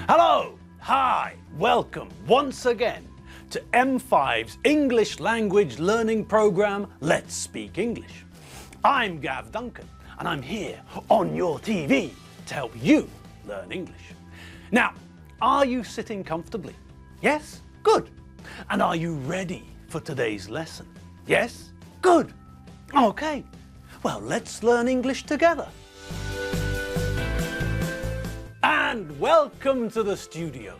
Hello, hi, welcome once again to M5's English language learning program, Let's Speak English. I'm Gav Duncan and I'm here on your TV to help you learn English. Now, are you sitting comfortably? Yes? Good. And are you ready for today's lesson? Yes? Good. Okay. Well, let's learn English together. And welcome to the studio.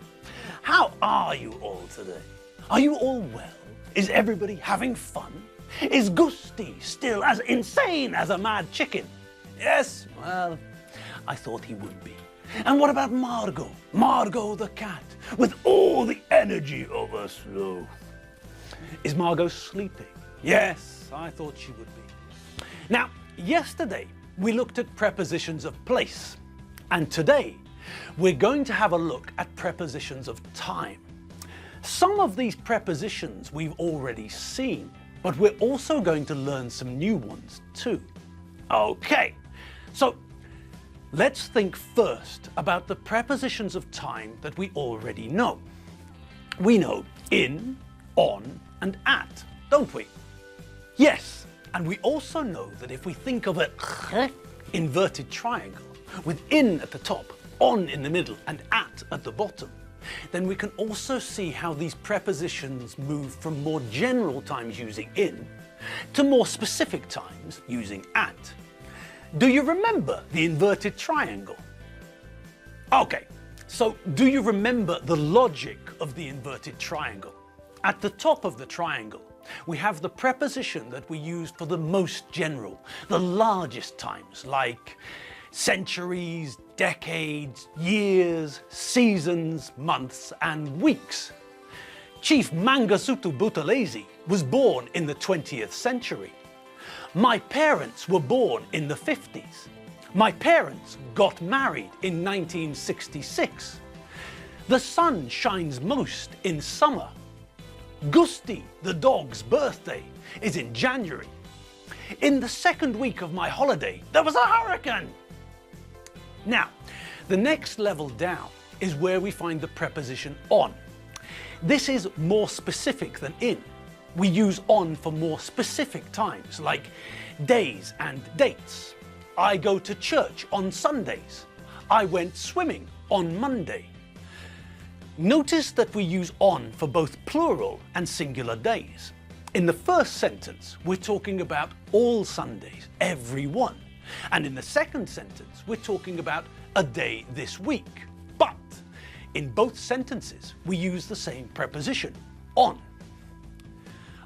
How are you all today? Are you all well? Is everybody having fun? Is Gusti still as insane as a mad chicken? Yes, well, I thought he would be. And what about Margot? Margot the cat, with all the energy of a sloth. Is Margot sleeping? Yes, I thought she would be. Now, yesterday we looked at prepositions of place, and today we're going to have a look at prepositions of time. Some of these prepositions we've already seen, but we're also going to learn some new ones too. Okay, so let's think first about the prepositions of time that we already know. We know in, on, and at, don't we? Yes, and we also know that if we think of a inverted triangle with in at the top, on in the middle, and at the bottom, then we can also see how these prepositions move from more general times using in to more specific times using at. Do you remember the inverted triangle? Okay, so do you remember the logic of the inverted triangle? At the top of the triangle, we have the preposition that we use for the most general, the largest times, like centuries, decades, years, seasons, months, and weeks. Chief Mangasutu Buthelezi was born in the 20th century. My parents were born in the 50s. My parents got married in 1966. The sun shines most in summer. Gusti, the dog's birthday, is in January. In the second week of my holiday, there was a hurricane. Now, the next level down is where we find the preposition on. This is more specific than in. We use on for more specific times, like days and dates. I go to church on Sundays. I went swimming on Monday. Notice that we use on for both plural and singular days. In the first sentence, we're talking about all Sundays, every one. And in the second sentence, we're talking about a day this week. But in both sentences, we use the same preposition, on.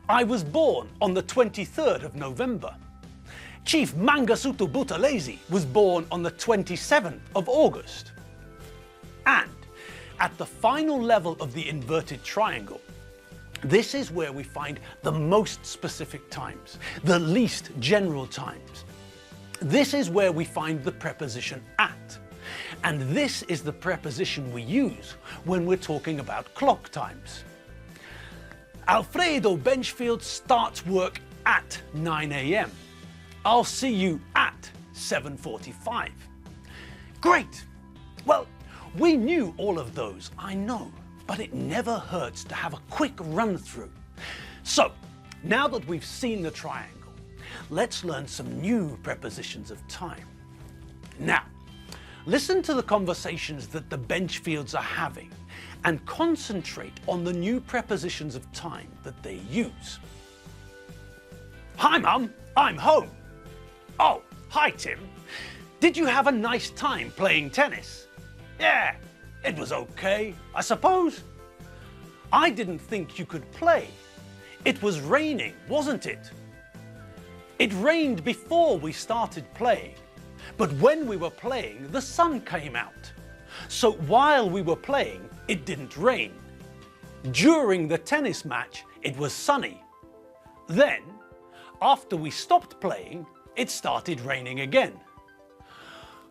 I was born on the 23rd of November. Chief Mangasutu Buthelezi was born on the 27th of August. And at the final level of the inverted triangle, this is where we find the most specific times, the least general times. This is where we find the preposition at. And this is the preposition we use when we're talking about clock times. Alfredo Benchfield starts work at 9 a.m. I'll see you at 7:45. Great! Well, we knew all of those, I know, but it never hurts to have a quick run through. So, now that we've seen the triangle, let's learn some new prepositions of time. Now, listen to the conversations that the Benchfields are having and concentrate on the new prepositions of time that they use. Hi, Mum, I'm home. Oh, hi, Tim. Did you have a nice time playing tennis? Yeah, it was okay, I suppose. I didn't think you could play. It was raining, wasn't it? It rained before we started playing, but when we were playing, the sun came out. So while we were playing, it didn't rain. During the tennis match, it was sunny. Then, after we stopped playing, it started raining again.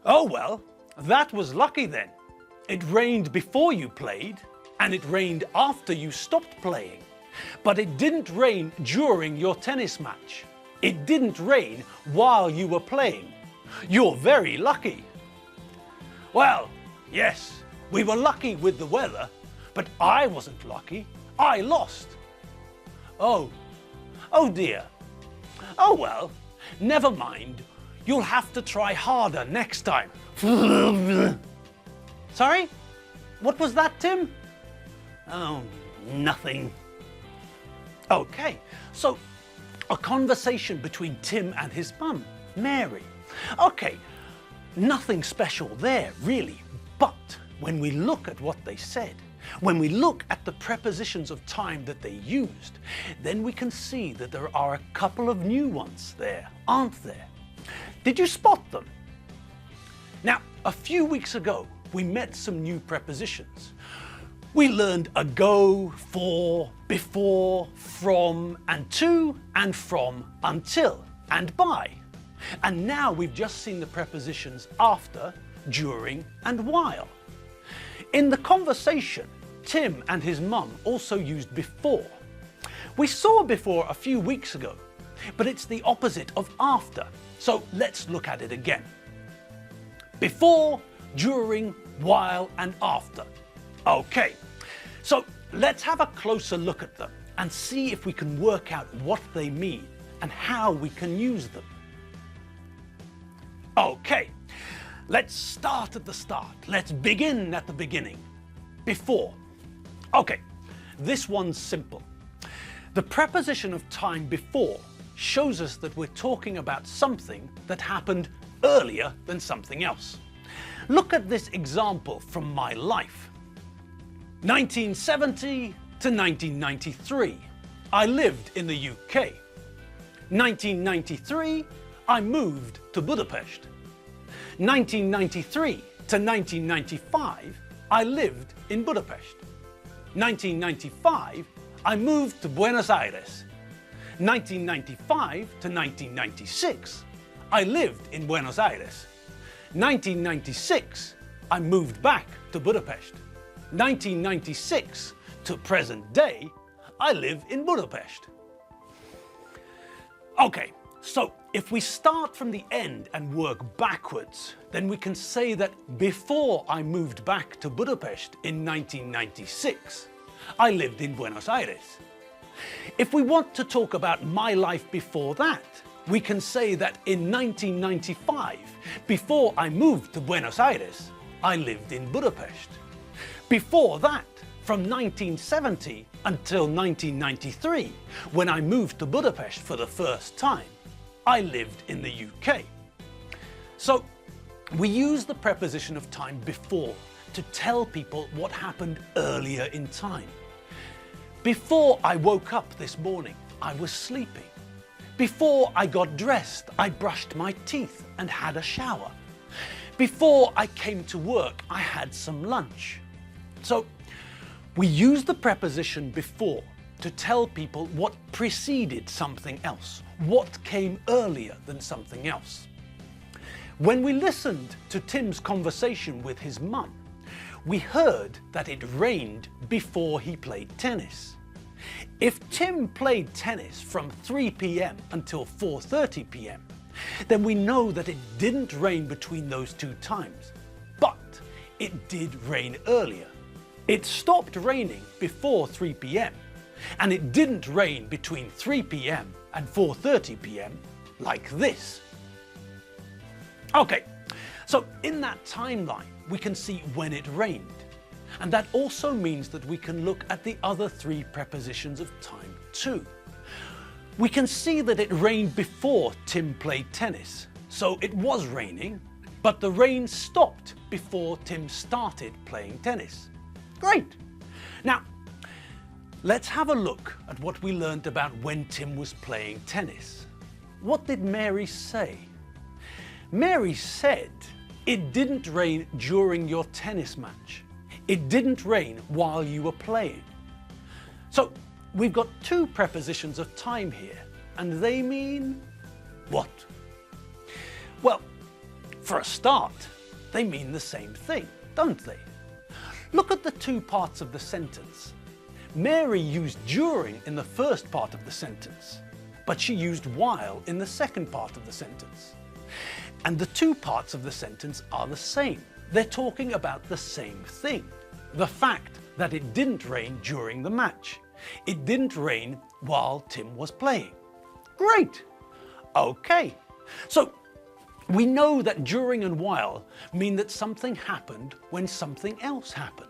Oh well, that was lucky then. It rained before you played, and it rained after you stopped playing. But it didn't rain during your tennis match. It didn't rain while you were playing. You're very lucky. Well, yes, We were lucky with the weather, but I wasn't lucky. I lost. Oh dear. Oh well, never mind. You'll have to try harder next time. Sorry? What was that, Tim? Oh, nothing. Okay, so a conversation between Tim and his mum, Mary. Okay, nothing special there, really. But when we look at what they said, when we look at the prepositions of time that they used, then we can see that there are a couple of new ones there, aren't there? Did you spot them? Now, a few weeks ago, we met some new prepositions. We learned ago, for, before, from, and to, and from, until, and by. And now we've just seen the prepositions after, during, and while. In the conversation, Tim and his mum also used before. We saw before a few weeks ago, but it's the opposite of after. So let's look at it again. Before, during, while, and after. Okay, so let's have a closer look at them and see if we can work out what they mean and how we can use them. Okay, let's start at the start. Let's begin at the beginning. Before. Okay, this one's simple. The preposition of time before shows us that we're talking about something that happened earlier than something else. Look at this example from my life. 1970 to 1993, I lived in the UK. 1993, I moved to Budapest. 1993 to 1995, I lived in Budapest. 1995, I moved to Buenos Aires. 1995 to 1996, I lived in Buenos Aires. 1996, I moved back to Budapest. 1996 to present day, I live in Budapest. Okay, so if we start from the end and work backwards, then we can say that before I moved back to Budapest in 1996, I lived in Buenos Aires. If we want to talk about my life before that, we can say that in 1995, before I moved to Buenos Aires, I lived in Budapest. Before that, from 1970 until 1993, when I moved to Budapest for the first time, I lived in the UK. So we use the preposition of time before to tell people what happened earlier in time. Before I woke up this morning, I was sleeping. Before I got dressed, I brushed my teeth and had a shower. Before I came to work, I had some lunch. So we use the preposition before to tell people what preceded something else, what came earlier than something else. When we listened to Tim's conversation with his mum, we heard that it rained before he played tennis. If Tim played tennis from 3 p.m. until 4:30 p.m., then we know that it didn't rain between those two times, but it did rain earlier. It stopped raining before 3 p.m. and it didn't rain between 3 p.m. and 4:30 p.m. like this. Okay, so in that timeline we can see when it rained, and that also means that we can look at the other three prepositions of time too. We can see that it rained before Tim played tennis, so it was raining, but the rain stopped before Tim started playing tennis. Great! Now, let's have a look at what we learned about when Tim was playing tennis. What did Mary say? Mary said, it didn't rain during your tennis match. It didn't rain while you were playing. So, we've got two prepositions of time here, and they mean what? Well, for a start, they mean the same thing, don't they? Look at the two parts of the sentence. Mary used during in the first part of the sentence, but she used while in the second part of the sentence. And the two parts of the sentence are the same. they're talking about the same thing. The fact that it didn't rain during the match. It didn't rain while Tim was playing. Great! Okay, so we know that during and while mean that something happened when something else happened.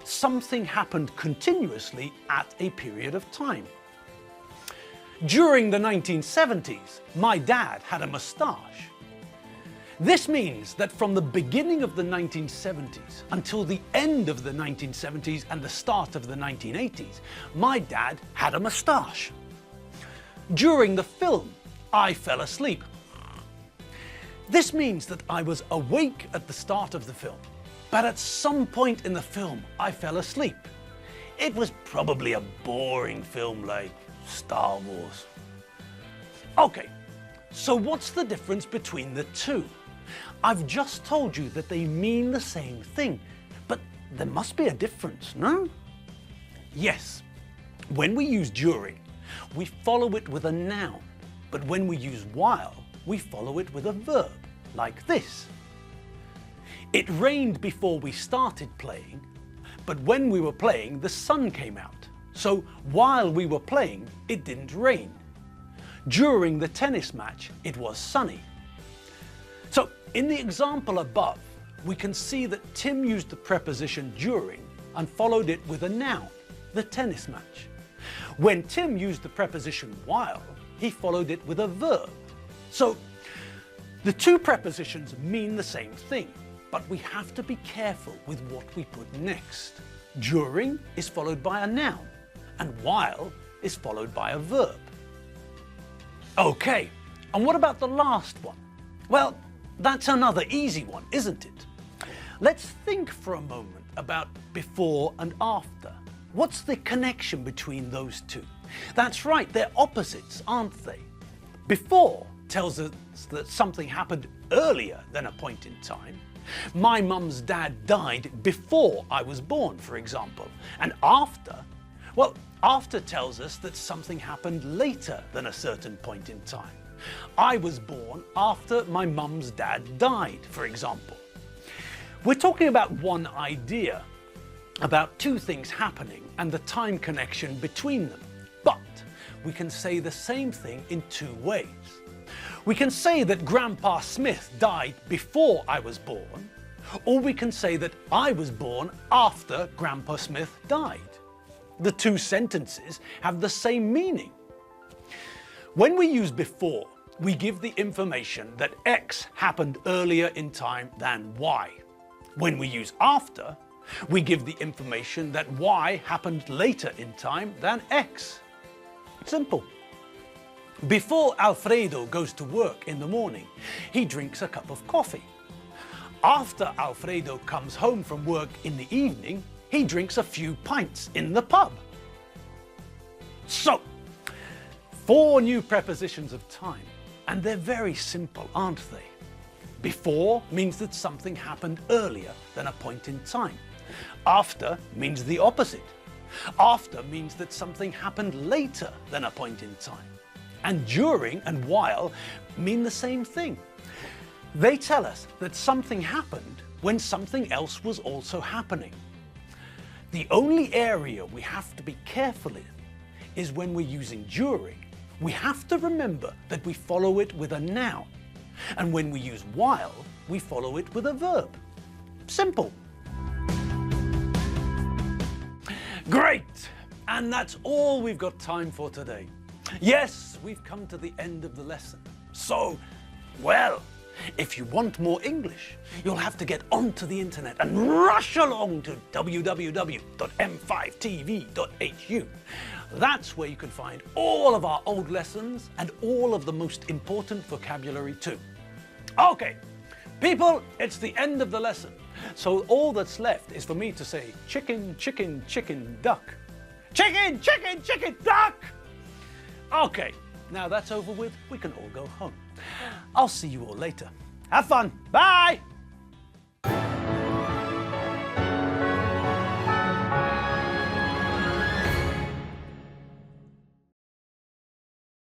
Something happened continuously at a period of time. During the 1970s, my dad had a moustache. This means that from the beginning of the 1970s until the end of the 1970s and the start of the 1980s, my dad had a moustache. During the film, I fell asleep. This means that I was awake at the start of the film, but at some point in the film, I fell asleep. It was probably a boring film like Star Wars. Okay, so what's the difference between the two? I've just told you that they mean the same thing, but there must be a difference, no? Yes, when we use during, we follow it with a noun, but when we use while, we follow it with a verb, like this. It rained before we started playing, but when we were playing, the sun came out. So while we were playing, it didn't rain. During the tennis match, it was sunny. So in the example above, we can see that Tim used the preposition during and followed it with a noun, the tennis match. When Tim used the preposition while, he followed it with a verb. So the two prepositions mean the same thing, but we have to be careful with what we put next. During is followed by a noun, and while is followed by a verb. Okay, and what about the last one? Well, that's another easy one, isn't it? Let's think for a moment about before and after. What's the connection between those two? That's right, they're opposites, aren't they? Before tells us that something happened earlier than a point in time. My mum's dad died before I was born, for example. And after, well, after tells us that something happened later than a certain point in time. I was born after my mum's dad died, for example. We're talking about one idea, about two things happening and the time connection between them. But we can say the same thing in two ways. We can say that Grandpa Smith died before I was born, or we can say that I was born after Grandpa Smith died. The two sentences have the same meaning. When we use before, we give the information that X happened earlier in time than Y. When we use after, we give the information that Y happened later in time than X. Simple. Before Alfredo goes to work in the morning, he drinks a cup of coffee. After Alfredo comes home from work in the evening, he drinks a few pints in the pub. So, 4 new prepositions of time, and they're very simple, aren't they? Before means that something happened earlier than a point in time. After means the opposite. After means that something happened later than a point in time. And during and while mean the same thing. They tell us that something happened when something else was also happening. The only area we have to be careful in is when we're using during. We have to remember that we follow it with a noun. And when we use while, we follow it with a verb. Simple. Great! And that's all we've got time for today. Yes, we've come to the end of the lesson. So, well, if you want more English, you'll have to get onto the internet and rush along to www.m5tv.hu. That's where you can find all of our old lessons and all of the most important vocabulary too. Okay, people, it's the end of the lesson. So all that's left is for me to say chicken, chicken, chicken, duck. Chicken, chicken, chicken, duck! Okay, now that's over with, we can all go home. I'll see you all later. Have fun. Bye!